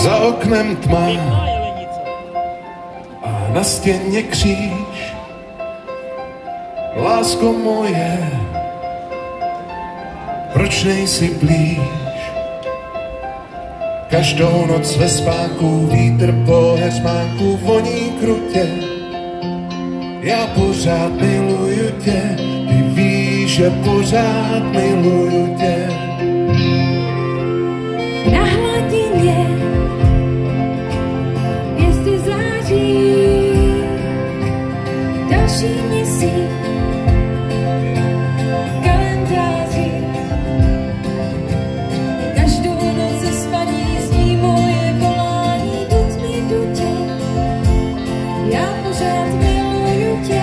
Za oknem tma a na stěně kříž. Lásko moje, proč nejsi blíž? Každou noc ve spánku vítr po heřmánku voní krutě. Já pořád miluju tě, ty víš, že pořád miluju tě. Na hladině hvězdy září, další měsíc v kalendáři. Každou noc ze spaní zní moje volání, duť mi dutě. Já pořád miluju tě,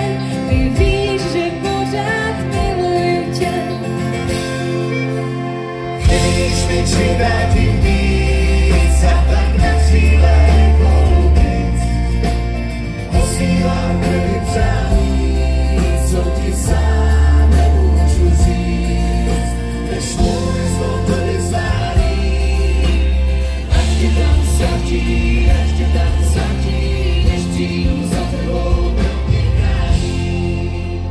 ty víš, že pořád miluju tě. Když mi přidá tím víc a tak na cíle polubic, posílám krvi přání, co ti sám nemůžu říct, než můj zloto vyzvání. Ať ti tam ztratí, než přijdu za tebou, kdo mě chrání.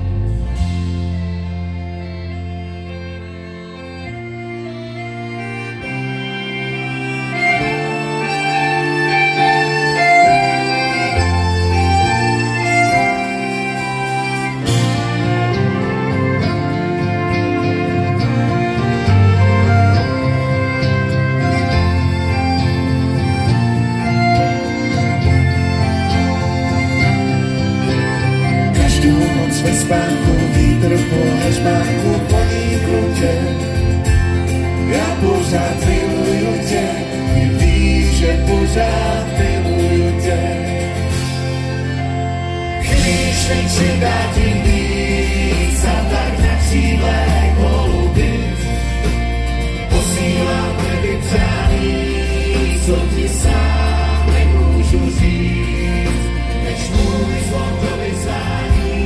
Každou noc ve spánku vítr po heřmánku voní krutě. Já pořád miluju tě, ty víš, že pořád miluju tě. Když mi přidá tím víc a tak na křídlech holubic, posílám krvi přání, co ti sám nemůžu říct, než můj zvon to vyzvání.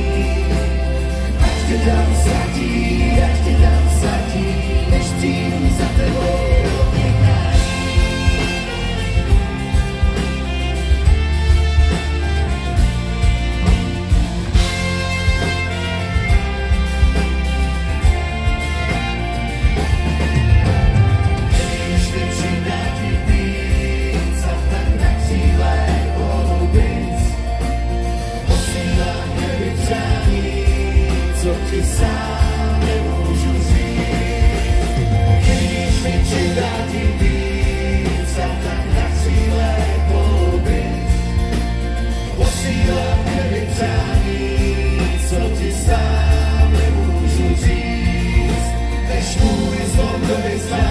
Ať tě tam ztratí, než přijdu za tebou, kdo mě chrání. Když mi přidá tím víc a tak na křídlech holubic, posílám krvi přání, co ti sám nemůžu říct. Když mi přidá tím víc a tak na křídlech holubic, posílám krvi přání, co ti sám nemůžu říct, než můj zvon to vyzvání.